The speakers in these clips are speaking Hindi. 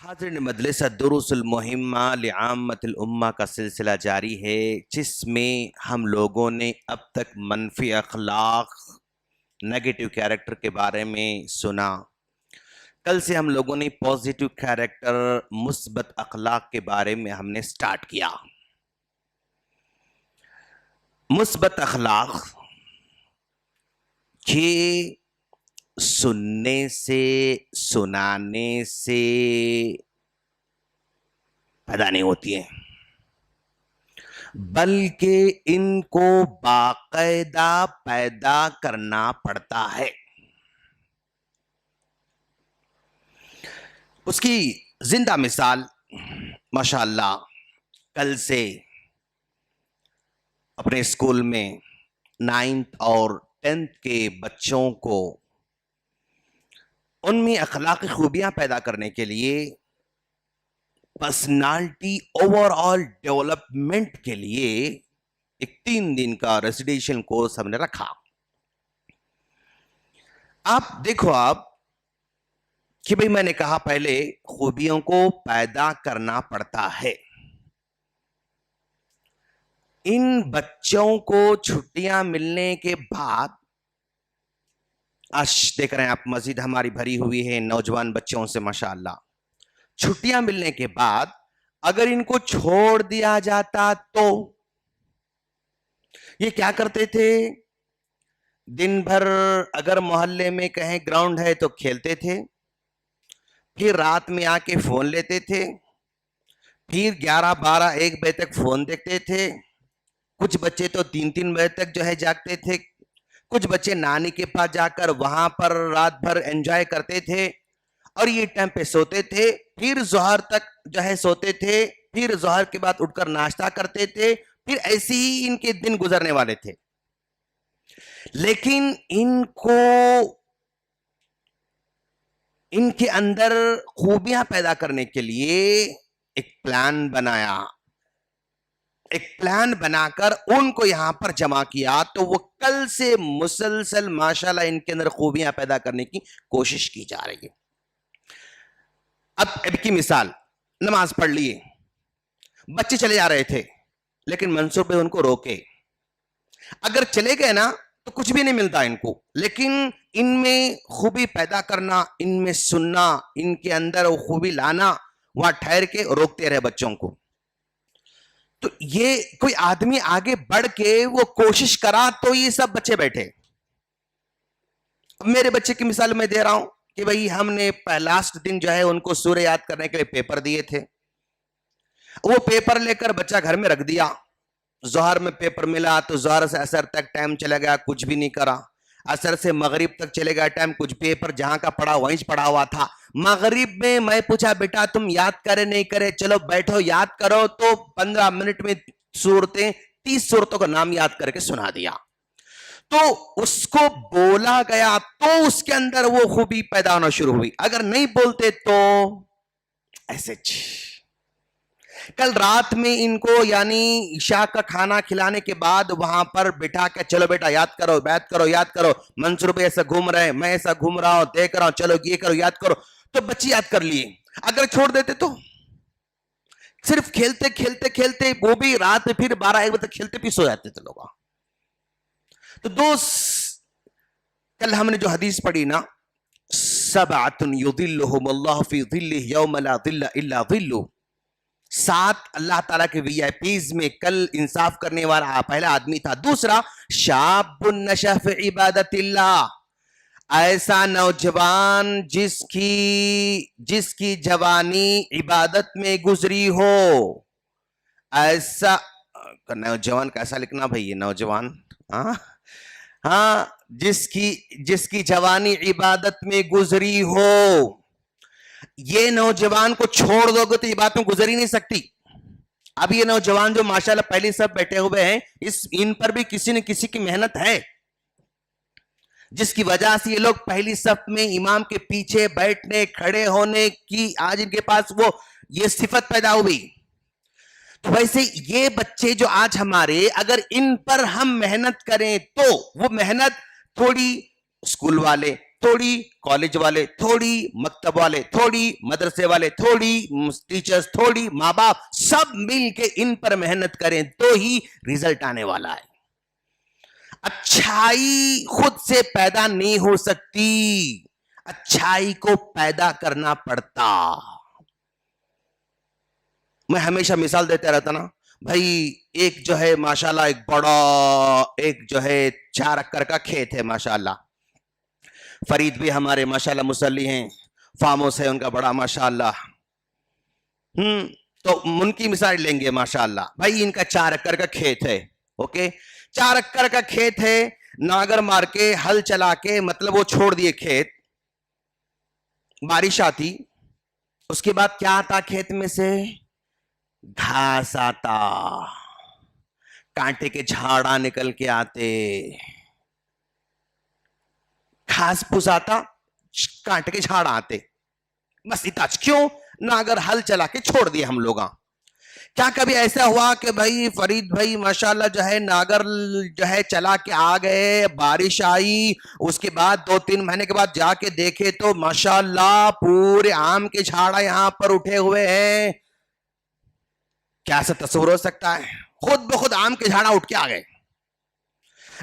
हाज़िरीन मजलिस दुरूसुल मुहिम्मा लिआम्मतिल उम्मा का सिलसिला जारी है, जिसमें हम लोगों ने अब तक मनफी अखलाक, नेगेटिव कैरेक्टर के बारे में सुना। कल से हम लोगों ने पॉजिटिव कैरेक्टर, मुस्बत अखलाक के बारे में हमने स्टार्ट किया। मुस्बत अखलाक ये सुनने से, सुनाने से पैदा नहीं होती है, बल्कि इनको बाकायदा पैदा करना पड़ता है। उसकी जिंदा मिसाल माशाअल्लाह कल से अपने स्कूल में 9th और 10th के बच्चों को उनमें अखलाकी खूबियां पैदा करने के लिए, पर्सनालिटी ओवरऑल डेवलपमेंट के लिए एक 3 दिन का रेसिडेंशियल कोर्स हमने रखा। आप देखो कि भाई मैंने कहा पहले खूबियों को पैदा करना पड़ता है। इन बच्चों को छुट्टियां मिलने के बाद, आज देख रहे हैं आप मस्जिद हमारी भरी हुई है नौजवान बच्चों से माशाअल्लाह। छुट्टियां मिलने के बाद अगर इनको छोड़ दिया जाता तो ये क्या करते थे? दिन भर अगर मोहल्ले में कहीं ग्राउंड है तो खेलते थे, फिर रात में आके फोन लेते थे, फिर 11, 12, 1 बजे तक फोन देखते थे। कुछ बच्चे तो 3-3 बजे तक जो है जागते थे। कुछ बच्चे नानी के पास जाकर वहां पर रात भर एंजॉय करते थे और ये टाइम पे सोते थे। फिर जोहर तक जो है सोते थे, फिर जोहर के बाद उठकर नाश्ता करते थे। फिर ऐसे ही इनके दिन गुजरने वाले थे। लेकिन इनको इनके अंदर खूबियां पैदा करने के लिए एक प्लान बनाया। एक प्लान बनाकर उनको यहां पर जमा किया, तो वो कल से मुसलसल माशाल्लाह इनके अंदर खूबियां पैदा करने की कोशिश की जा रही है। अब की मिसाल, नमाज पढ़ लिए, बच्चे चले जा रहे थे, लेकिन मंसूर भाई उनको रोके। अगर चले गए ना तो कुछ भी नहीं मिलता इनको, लेकिन इनमें खूबी पैदा करना, इनमें सुनना, इनके अंदर वो खूबी लाना, वहां ठहर के रोकते रहे बच्चों को। तो ये कोई आदमी आगे बढ़ के वो कोशिश करा तो ये सब बच्चे बैठे। अब मेरे बच्चे की मिसाल मैं दे रहा हूं कि भाई हमने लास्ट दिन जो है उनको सूर्य याद करने के लिए पेपर दिए थे। वो पेपर लेकर बच्चा घर में रख दिया। जोहर में पेपर मिला तो जोहर से असर तक टाइम चला गया, कुछ भी नहीं करा। असर से मगरिब तक चले गया टाइम, कुछ पेपर जहां का पढ़ा वहीं पढ़ा हुआ था। मगरिब में मैं पूछा, बेटा तुम याद करे नहीं करे, चलो बैठो याद करो। तो 15 मिनट में 30 सूरतों का नाम याद करके सुना दिया। तो उसको बोला गया तो उसके अंदर वो खूबी पैदा होना शुरू हुई। अगर नहीं बोलते तो ऐसे। कल रात में इनको यानी ईशा का खाना खिलाने के बाद वहां पर बिठा के, चलो बेटा याद करो, बैत करो, याद करो। मंसूर भाई ऐसा घूम रहे हैं, मैं ऐसा घूम रहा हूं, देख रहा हूं, चलो ये करो, याद करो। तो बच्चे याद कर लिए। अगर छोड़ देते तो सिर्फ खेलते खेलते खेलते, वो भी रात में फिर 12-1 बजे तक खेलते, फिर सो जाते थे लोग। तो दोस्त, कल हमने जो हदीस पढ़ी ना, सबअतुन युदिल्लुहुमुल्लाहु फी ज़िल्लिही यौम ला ज़िल्ला इल्ला ज़िल्लुहु, 7 अल्लाह ताला के वीआईपीज में कल इंसाफ करने वाला पहला आदमी था। दूसरा, शाबुन नशा फी इबादतिल्लाह, ऐसा नौजवान जिसकी जवानी इबादत में गुजरी हो। ऐसा नौजवान कैसा लिखना भाई, ये नौजवान, हाँ, जिसकी जवानी इबादत में गुजरी हो। ये नौजवान को छोड़ दोगे तो ये बात में गुजर ही नहीं सकती। अब ये नौजवान जो माशाल्लाह पहले सब बैठे हुए हैं, इन पर भी किसी न किसी की मेहनत है, जिसकी वजह से ये लोग पहली सफ में इमाम के पीछे बैठने, खड़े होने की आज इनके पास वो ये सिफत पैदा हुई। तो वैसे ये बच्चे जो आज हमारे, अगर इन पर हम मेहनत करें तो वो मेहनत थोड़ी स्कूल वाले, थोड़ी कॉलेज वाले, थोड़ी मकतब वाले, थोड़ी मदरसे वाले, थोड़ी टीचर्स, थोड़ी माँ बाप, सब मिल के इन पर मेहनत करें तो ही रिजल्ट आने वाला है। अच्छाई खुद से पैदा नहीं हो सकती, अच्छाई को पैदा करना पड़ता। मैं हमेशा मिसाल देता रहता ना भाई, एक जो है माशाल्लाह एक बड़ा, एक जो है 4 एकड़ का खेत है माशाल्लाह। फरीद भी हमारे माशाल्लाह मुसल्ली हैं, फार्म हाउस है उनका बड़ा माशाल्लाह। तो उनकी मिसाल लेंगे माशाल्लाह। भाई इनका 4 एकड़ का खेत है, ओके, 4 एकड़ का खेत है। नागर मार के हल चला के मतलब वो छोड़ दिए खेत, बारिश आती, उसके बाद क्या आता खेत में से? घास आता, कांटे के झाड़ा निकल के आते, घास फूस आता, कांटे के झाड़ आते, बस इतना। क्यों? नागर हल चला के छोड़ दिए हम लोग। क्या कभी ऐसा हुआ कि भाई फरीद भाई माशाल्लाह जो है नागर जो है चला के आ गए, बारिश आई, उसके बाद 2-3 महीने के बाद जाके देखे तो माशाल्लाह पूरे आम के झाड़ा यहां पर उठे हुए हैं? क्या ऐसा तस्वीर हो सकता है? खुद ब खुद आम के झाड़ा उठ के आ गए?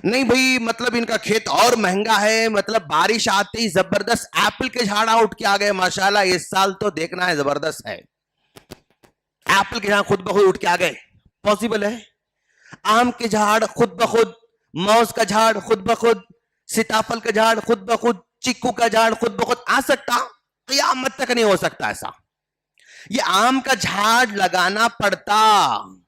नहीं भाई, मतलब इनका खेत और महंगा है, मतलब बारिश आते ही जबरदस्त एप्पल के झाड़ा उठ के आ गए माशाल्लाह। इस साल तो देखना है, जबरदस्त है, एप्पल के झाड़ खुद ब खुद उठ के आ गए। पॉसिबल है? आम के झाड़ खुद ब खुद, मौज का झाड़ खुद ब खुद, सीताफल का झाड़ खुद ब खुद, चिक्कू का झाड़ खुद ब खुद आ सकता? क़यामत तक नहीं हो सकता ऐसा। ये आम का झाड़ लगाना पड़ता,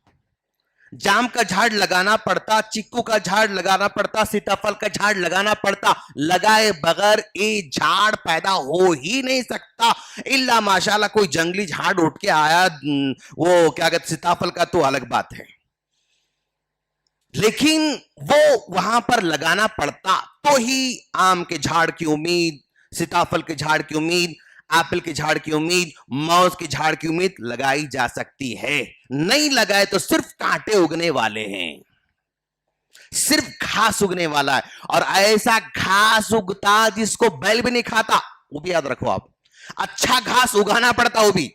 जाम का झाड़ लगाना पड़ता, चिक्कू का झाड़ लगाना पड़ता, सीताफल का झाड़ लगाना पड़ता। लगाए बगैर ये झाड़ पैदा हो ही नहीं सकता। इल्ला माशाल्लाह कोई जंगली झाड़ उठ के आया, वो क्या कहते सीताफल का, तो अलग बात है, लेकिन वो वहां पर लगाना पड़ता तो ही आम के झाड़ की उम्मीद, सीताफल के झाड़ की उम्मीद, एप्पल के झाड़ की उम्मीद, मौज के झाड़ की उम्मीद लगाई जा सकती है। नहीं लगाए तो सिर्फ कांटे उगने वाले हैं, सिर्फ घास उगने वाला है। और ऐसा घास उगता जिसको बैल भी नहीं खाता, वो भी याद रखो आप। अच्छा घास उगाना पड़ता, वो भी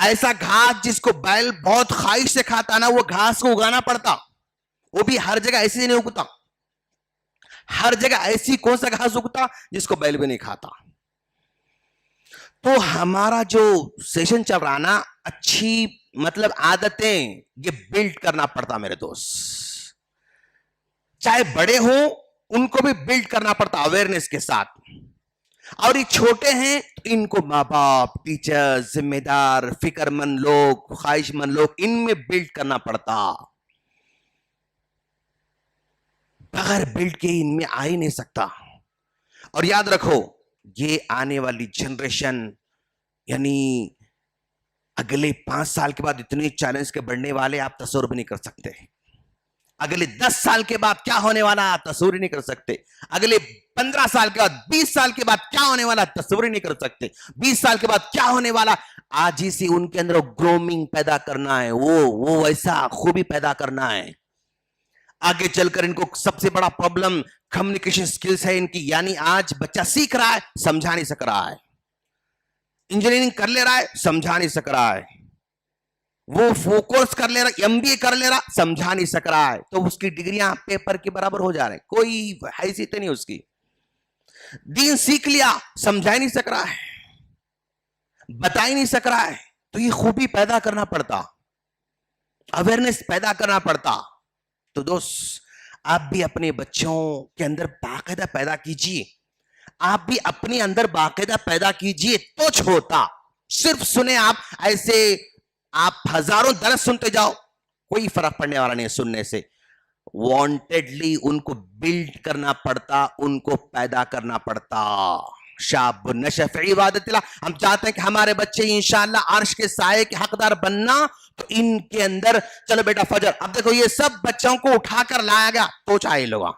ऐसा घास जिसको बैल बहुत ख्वाहिश से खाता ना, वो घास को उगाना पड़ता। वो भी हर जगह ऐसे नहीं उगता, हर जगह ऐसी कौन सा घास उगता जिसको बैल भी नहीं खाता। तो हमारा जो सेशन चल रहा ना, अच्छी मतलब आदतें ये बिल्ड करना पड़ता मेरे दोस्त। चाहे बड़े हो उनको भी बिल्ड करना पड़ता अवेयरनेस के साथ। और ये छोटे हैं तो इनको माँ बाप, टीचर, जिम्मेदार, फिक्रमंद लोग, ख्वाहिशमंद लोग, इनमें बिल्ड करना पड़ता। बगैर बिल्ड के इनमें आ ही नहीं सकता। और याद रखो, ये आने वाली जनरेशन यानी अगले 5 साल के बाद इतने चैलेंज के बढ़ने वाले, आप तस्वीर भी नहीं कर सकते। अगले 10 साल के बाद क्या होने वाला आप तस्वीर नहीं कर सकते। अगले 15 साल के बाद, 20 साल के बाद क्या होने वाला तस्वीर नहीं कर सकते। 20 साल के बाद क्या होने वाला, आज ही से उनके अंदर ग्रोमिंग पैदा करना है, वो वैसा खूबी पैदा करना है। आगे चलकर इनको सबसे बड़ा प्रॉब्लम कम्युनिकेशन स्किल्स है इनकी। यानी आज बच्चा सीख रहा है, समझा नहीं सक रहा है, इंजीनियरिंग कर ले रहा है, समझा नहीं सक रहा है, वो कोर्स कर ले रहा, एमबीए कर ले रहा, समझा नहीं सक रहा है, तो उसकी डिग्रियां पेपर के बराबर हो जा रहे हैं, कोई हैसियत नहीं उसकी। दीन सीख लिया, समझा ही नहीं सक रहा है, बता ही नहीं सक रहा है। तो ये खूबी पैदा करना पड़ता, अवेयरनेस पैदा करना पड़ता। तो दोस्त, आप भी अपने बच्चों के अंदर बाकायदा पैदा कीजिए, आप भी अपने अंदर बाकायदा पैदा कीजिए। तो छोटा सिर्फ सुने आप, ऐसे आप हजारों दर्स सुनते जाओ, कोई फर्क पड़ने वाला नहीं है सुनने से। वांटेडली उनको बिल्ड करना पड़ता, उनको पैदा करना पड़ता। शाब नशफ़ इबादतिल्लाह, हम चाहते हैं कि हमारे बच्चे इंशाअल्लाह अर्श के साये के हकदार बनना, तो इनके अंदर चलो बेटा फजर। अब देखो ये सब बच्चों को उठाकर लाया गया, तो चाहे लोग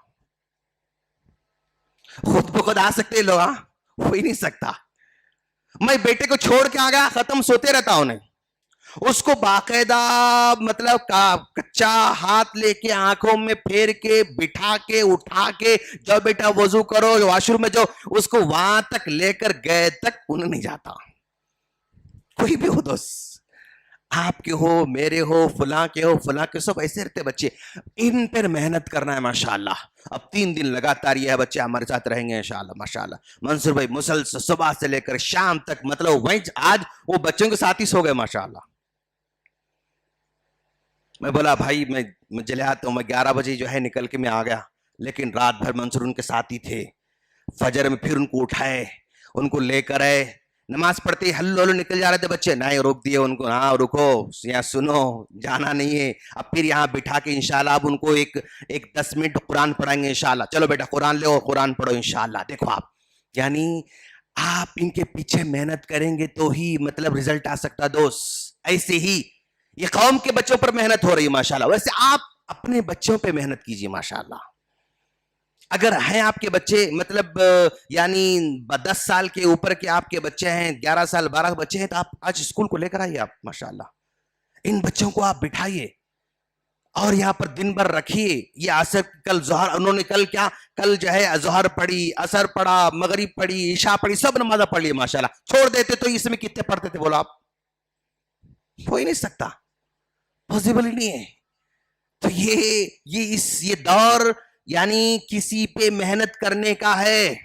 खुद ब खुद आ सकते लोग, हो ही नहीं सकता। मैं बेटे को छोड़ के आ गया, खत्म, सोते रहता उन्हें। उसको बाकायदा मतलब कच्चा हाथ लेके आंखों में फेर के बिठा के उठा के जाओ बेटा वजू करो वॉशरूम में जाओ, उसको वहां तक लेकर गए तक उन्हें नहीं जाता। कोई भी हो दोस्त, आपके हो मेरे हो फलां के हो फलां के, सब ऐसे रहते बच्चे। इन पर मेहनत करना है माशाल्लाह। अब 3 दिन लगातार यह बच्चे हमारे साथ रहेंगे इंशाल्लाह माशाल्लाह। मंसूर भाई मुसलसल सुबह से लेकर शाम तक, मतलब वहीं आज वो बच्चों के साथ ही सो गए माशाल्लाह। मैं बोला भाई मैं चले आता हूँ, मैं 11 बजे जो है निकल के मैं आ गया, लेकिन रात भर मंसूर उनके साथ ही थे। फजर में फिर उनको उठाए, उनको लेकर आए, नमाज पढ़ते ही हल्लो हल्लो निकल जा रहे थे बच्चे, नहीं रोक दिए उनको, हाँ रुको यहाँ सुनो जाना नहीं है। अब फिर यहाँ बिठा के इंशाल्लाह अब उनको एक 10 मिनट कुरान पढ़ाएंगे इंशाल्लाह। चलो बेटा कुरान ले कुरान पढ़ो इंशाल्लाह। देखो आप, यानी आप इनके पीछे मेहनत करेंगे तो ही मतलब रिजल्ट आ सकता दोस्त। ऐसे ही ये कौम के बच्चों पर मेहनत हो रही है माशाल्लाह, वैसे आप अपने बच्चों पे मेहनत कीजिए माशाल्लाह। अगर हैं आपके बच्चे मतलब यानी 10 साल के ऊपर के आपके बच्चे हैं, 11 साल 12 बच्चे हैं, तो आप आज स्कूल को लेकर आइए आप माशाल्लाह। इन बच्चों को आप बिठाइए और यहाँ पर दिन भर रखिए। ये असर कल जोहर उन्होंने कल जो है जोहर पढ़ी, असर पढ़ा, मगरिब पढ़ी, ईशा पढ़ी, सब नमाज़ पढ़ ली माशाल्लाह। छोड़ देते तो इसमें कितने पढ़ते थे बोलो आप? हो ही नहीं सकता, पॉसिबल ही नहीं है। तो ये दौर यानी किसी पे मेहनत करने का है।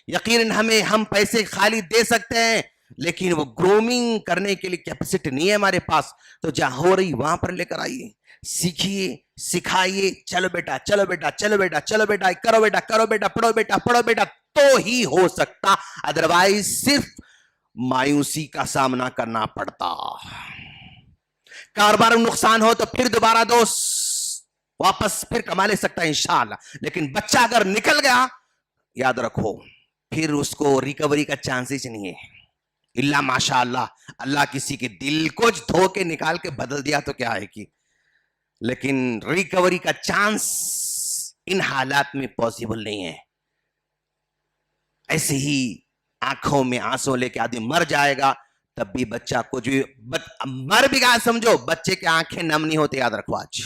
यकीनन हम पैसे खाली दे सकते हैं, लेकिन वो ग्रूमिंग करने के लिए कैपेसिटी नहीं है हमारे पास। तो जहां हो रही वहां पर लेकर आइए, सीखिए, सिखाइए। चलो बेटा चलो बेटा चलो बेटा चलो बेटा, करो बेटा करो बेटा, पढ़ो बेटा पढ़ो बेटा, तो ही हो सकता, अदरवाइज सिर्फ मायूसी का सामना करना पड़ता। कारोबार में नुकसान हो तो फिर दोबारा दोस्त वापस फिर कमा ले सकता है इंशाल्लाह। लेकिन बच्चा अगर निकल गया, याद रखो फिर उसको रिकवरी का चांसेस नहीं है। इल्ला माशाअल्लाह, अल्लाह किसी के दिल को धो के निकाल के बदल दिया तो क्या है कि, लेकिन रिकवरी का चांस इन हालात में पॉसिबल नहीं है। ऐसे ही आंखों में आंसू लेके आदमी मर जाएगा, तब भी बच्चा कुछ भी मर भी गया समझो, बच्चे की आंखें नम नहीं होते, याद रखो आज।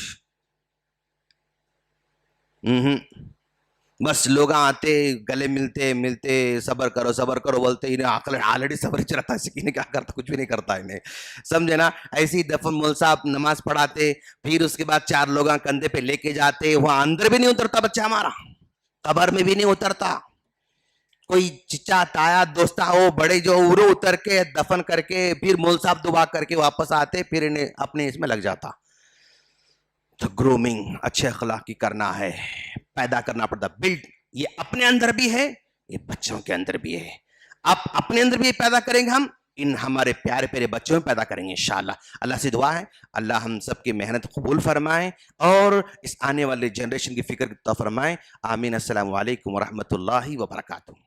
बस लोग आते गले मिलते मिलते सबर करो बोलते, इन्हें ऑलरेडी सबर चलता है, इन्हें क्या करता, कुछ भी नहीं करता इन्हें, समझे ना। ऐसे ही दफन मौल साहब नमाज पढ़ाते, फिर उसके बाद 4 लोग कंधे पे लेके जाते, वहां अंदर भी नहीं उतरता बच्चा हमारा, कब्र में भी नहीं उतरता। कोई चिचा ताया दोस्ता हो बड़े जो उरो उतर के दफन करके फिर मौल साहब दुआ करके वापस आते, फिर इन्हें अपने इसमें लग जाता। तो ग्रूमिंग अच्छे अखलाक की करना है, पैदा करना पड़ता, बिल्ड। ये अपने अंदर भी है, ये बच्चों के अंदर भी है। आप अपने अंदर भी पैदा करेंगे, हम इन हमारे प्यारे प्यारे बच्चों में पैदा करेंगे इंशाल्लाह। अल्लाह से दुआ है अल्लाह हम सबकी मेहनत कबूल फरमाए और इस आने वाले जनरेशन की फिक्र तो फरमाए। आमीन। अस्सलामु अलैकुम व रहमतुल्लाहि व बरकातुहू।